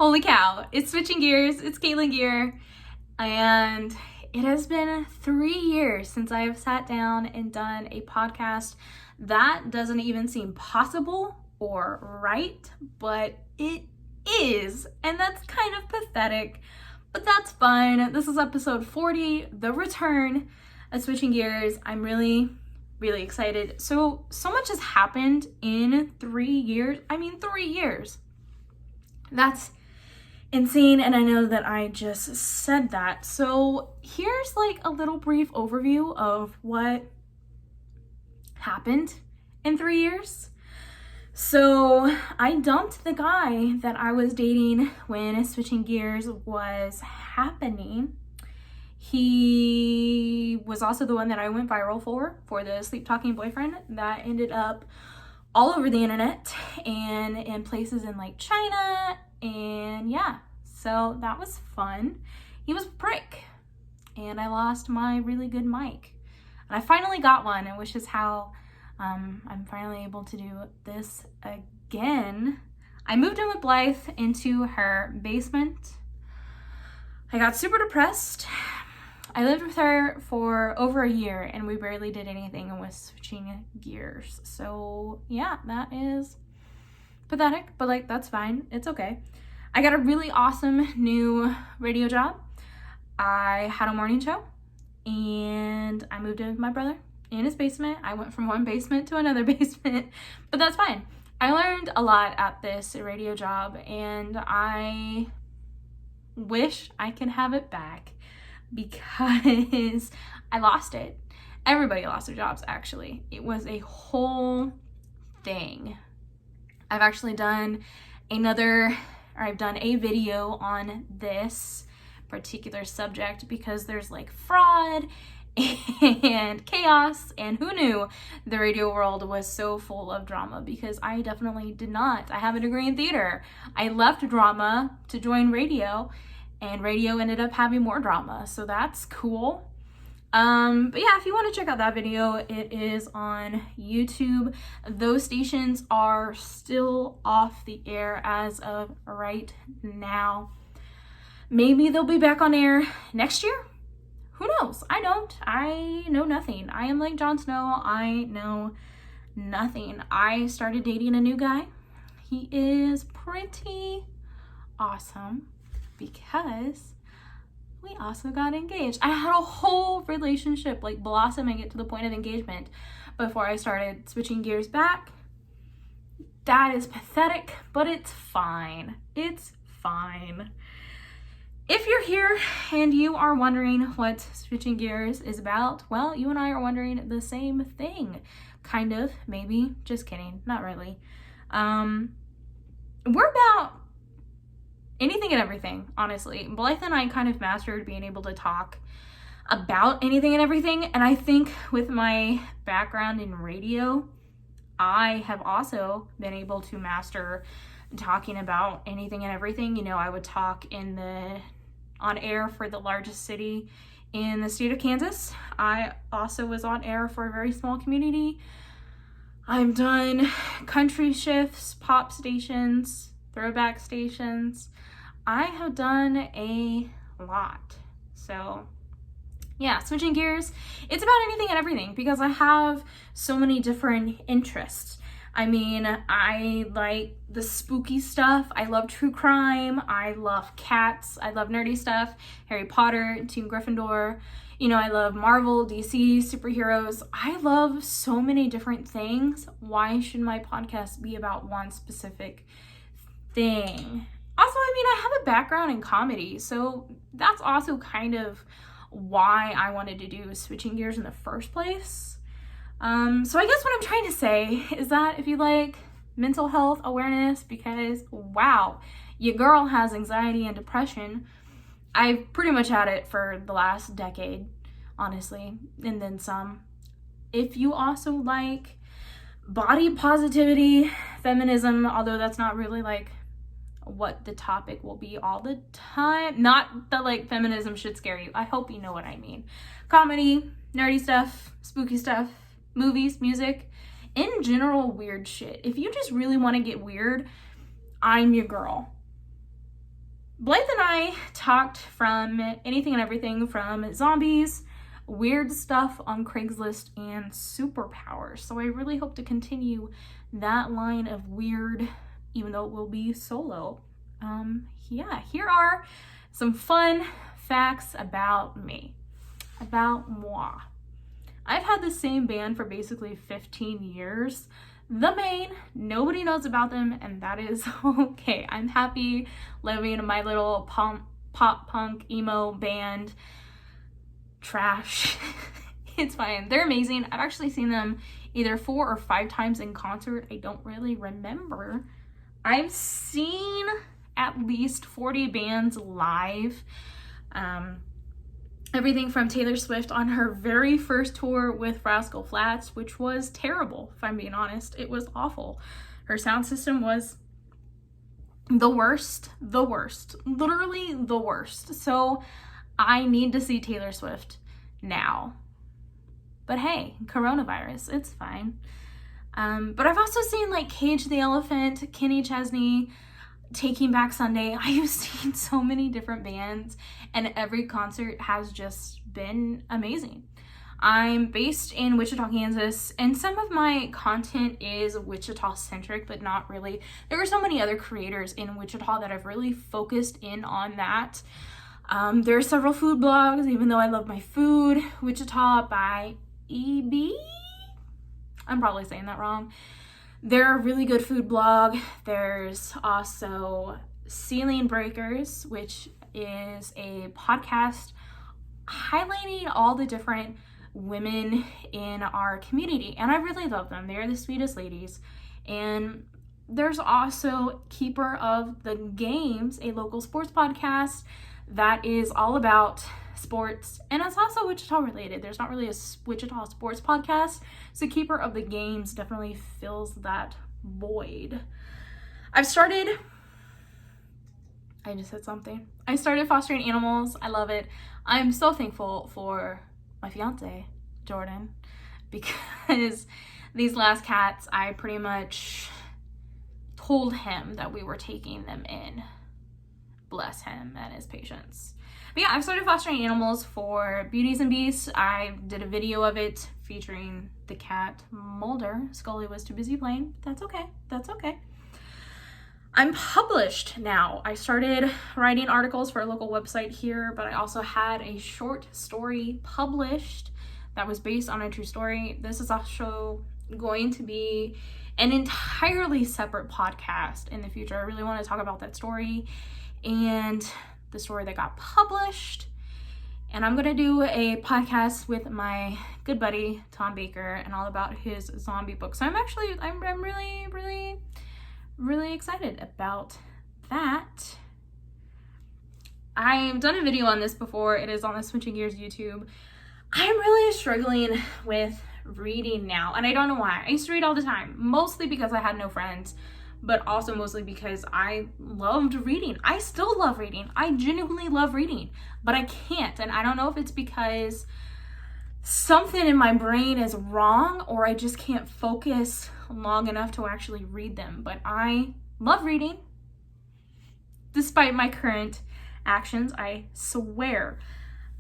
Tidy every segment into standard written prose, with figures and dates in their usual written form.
Holy cow, it's switching gears, it's Caitlin Gear, and it has been 3 years since I have sat down and done a podcast. That doesn't even seem possible or right, but it is, and that's kind of pathetic, but that's fun. This is episode 40, the return of Switching Gears. I'm really excited. So much has happened in 3 years. 3 years. That's insane, and I know that I just said that. So here's like a little brief overview of what happened in 3 years. So I dumped the guy that I was dating when Switching Gears was happening. He was also the one that I went viral for the sleep talking boyfriend that ended up all over the internet and in places in like China, and yeah, so that was fun. He was a prick, and I lost my really good mic, and I finally got one, which is how I'm finally able to do this again. I moved in with Blythe into her basement. I got super depressed. I lived with her for over a year and we barely did anything with Switching Gears. So yeah, that is pathetic, but like that's fine. It's okay. I got a really awesome new radio job. I had a morning show and I moved in with my brother in his basement. I went from one basement to another basement, but that's fine. I learned a lot at this radio job and I wish I can have it back, because I lost it. Everybody lost their jobs, actually. It was a whole thing. I've actually done I've done a video on this particular subject because there's like fraud and chaos, and who knew the radio world was so full of drama, because I definitely did not. I have a degree in theater. I left drama to join radio, and radio ended up having more drama, so that's cool. But yeah, if you want to check out that video, it is on YouTube. Those stations are still off the air as of right now. Maybe they'll be back on air next year. Who knows? I don't. I know nothing. I am like Jon Snow. I know nothing. I started dating a new guy. He is pretty awesome, because we also got engaged. I had a whole relationship like blossoming it to the point of engagement before I started Switching Gears back. That is pathetic, but it's fine. It's fine. If you're here and you are wondering what Switching Gears is about, well, you and I are wondering the same thing. Kind of, maybe. Just kidding. Not really. We're about anything and everything, honestly. Blythe and I kind of mastered being able to talk about anything and everything, and I think with my background in radio, I have also been able to master talking about anything and everything. You know, I would talk on air for the largest city in the state of Kansas. I also was on air for a very small community. I've done country shifts, pop stations, throwback stations. I have done a lot. So yeah, Switching Gears, it's about anything and everything, because I have so many different interests. I like the spooky stuff. I love true crime. I love cats. I love nerdy stuff. Harry Potter, Team Gryffindor. You know, I love Marvel, DC, superheroes. I love so many different things. Why should my podcast be about one specific thing? Also, I have a background in comedy, so that's also kind of why I wanted to do Switching Gears in the first place. So I guess what I'm trying to say is that if you like mental health awareness, because wow, your girl has anxiety and depression. I've pretty much had it for the last decade, honestly, and then some. If you also like body positivity, feminism, although that's not really like what the topic will be all the time. Not that like feminism should scare you. I hope you know what I mean. Comedy, nerdy stuff, spooky stuff, movies, music, in general, weird shit. If you just really want to get weird, I'm your girl. Blythe and I talked from anything and everything from zombies, weird stuff on Craigslist, and superpowers. So I really hope to continue that line of weird, even though it will be solo. Yeah, here are some fun facts about me, about moi. I've had the same band for basically 15 years. The Main, nobody knows about them, and that is okay. I'm happy living in my little pop punk emo band trash. It's fine. They're amazing. I've actually seen them either 4 or 5 times in concert. I don't really remember. I've seen at least 40 bands live. Everything from Taylor Swift on her very first tour with Rascal Flatts, which was terrible, if I'm being honest. It was awful. Her sound system was the worst, literally the worst. So I need to see Taylor Swift now. But hey, coronavirus, it's fine. But I've also seen like Cage the Elephant, Kenny Chesney, Taking Back Sunday. I have seen so many different bands, and every concert has just been amazing. I'm based in Wichita, Kansas, and some of my content is Wichita centric, but not really. There are so many other creators in Wichita that have really focused in on that. There are several food blogs, even though I love my food. Wichita by EB? I'm probably saying that wrong. They're a really good food blog. There's also Ceiling Breakers, which is a podcast highlighting all the different women in our community. And I really love them. They're the sweetest ladies. And there's also Keeper of the Games, a local sports podcast that is all about sports, and it's also Wichita related. There's not really a Wichita sports podcast, so Keeper of the Games definitely fills that void. I started fostering animals. I love it. I'm so thankful for my fiance, Jordan, because these last cats, I pretty much told him that we were taking them in. Bless him and his patience. But yeah, I've started fostering animals for Beauties and Beasts. I did a video of it featuring the cat Mulder. Scully was too busy playing. That's okay. That's okay. I'm published now. I started writing articles for a local website here, but I also had a short story published that was based on a true story. This is also going to be an entirely separate podcast in the future. I really want to talk about that story and the story that got published. And I'm gonna do a podcast with my good buddy Tom Baker and all about his zombie book. So I'm really excited about that. I've done a video on this before. It is on the Switching Gears YouTube. I'm really struggling with reading now, and I don't know why. I used to read all the time, mostly because I had no friends, but also mostly because I loved reading. I still love reading. I genuinely love reading, but I can't. And I don't know if it's because something in my brain is wrong or I just can't focus long enough to actually read them. But I love reading, despite my current actions, I swear.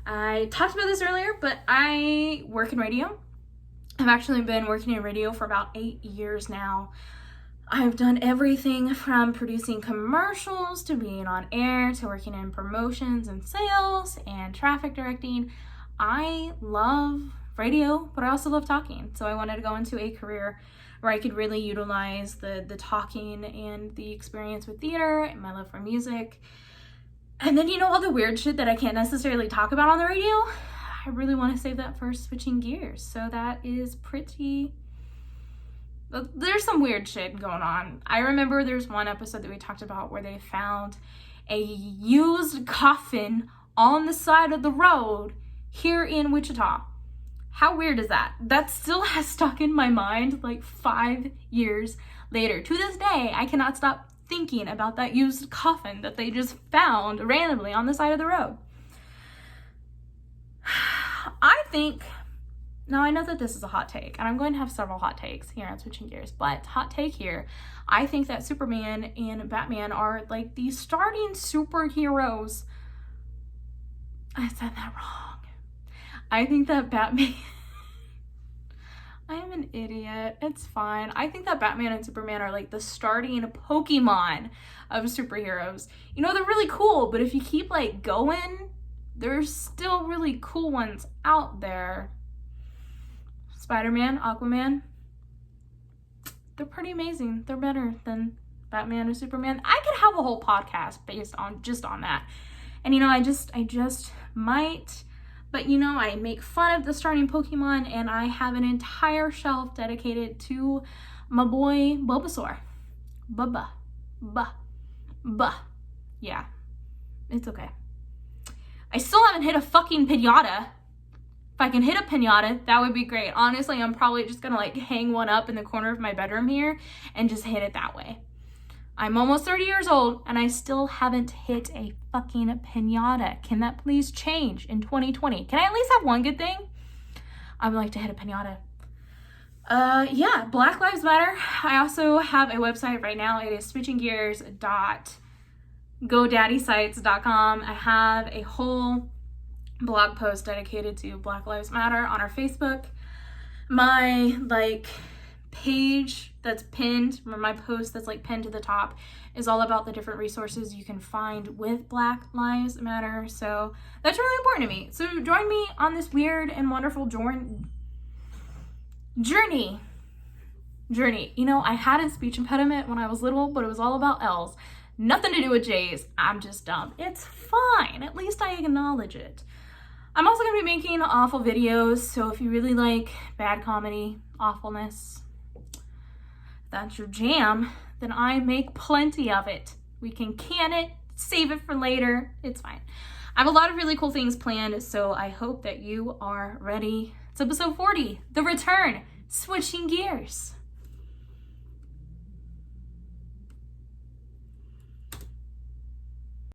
I talked about this earlier, but I work in radio. I've actually been working in radio for about 8 years now. I've done everything from producing commercials to being on air to working in promotions and sales and traffic directing. I love radio, but I also love talking. So I wanted to go into a career where I could really utilize the talking and the experience with theater and my love for music. And then, all the weird shit that I can't necessarily talk about on the radio, I really want to save that for Switching Gears. So that is there's some weird shit going on. I remember there's one episode that we talked about where they found a used coffin on the side of the road here in Wichita. How weird is that? That still has stuck in my mind like 5 years later. To this day, I cannot stop thinking about that used coffin that they just found randomly on the side of the road. I think Now I know that this is a hot take, and I'm going to have several hot takes here on Switching Gears, but hot take here, I think that Superman and Batman are like the starting superheroes. I said that wrong. I think that Batman... I am an idiot. It's fine. I think that Batman and Superman are like the starting Pokemon of superheroes. You know, they're really cool, but if you keep like going, there's still really cool ones out there. Spider-Man, Aquaman, they're pretty amazing. They're better than Batman or Superman. I could have a whole podcast based on just on that. And you know, I just might, but you know, I make fun of the starting Pokemon, and I have an entire shelf dedicated to my boy Bulbasaur. Yeah, it's okay. I still haven't hit a fucking pinata. If I can hit a pinata, that would be great. Honestly, I'm probably just gonna like hang one up in the corner of my bedroom here and just hit it that way. I'm almost 30 years old and I still haven't hit a fucking pinata. Can that please change in 2020? Can I at least have one good thing? I would like to hit a pinata. Yeah, Black Lives Matter. I also have a website right now. It is switchinggears.godaddysite.com. I have a whole blog post dedicated to Black Lives Matter on our Facebook. My like page that's pinned, or my post that's like pinned to the top, is all about the different resources you can find with Black Lives Matter. So that's really important to me. So join me on this weird and wonderful journey. You know, I had a speech impediment when I was little, but it was all about L's. Nothing to do with J's. I'm just dumb. It's fine. At least I acknowledge it. I'm also going to be making awful videos, so if you really like bad comedy, awfulness, that's your jam, then I make plenty of it. We can can it, save it for later. It's fine. I have a lot of really cool things planned, so I hope that you are ready. It's episode 40, The Return, Switching Gears.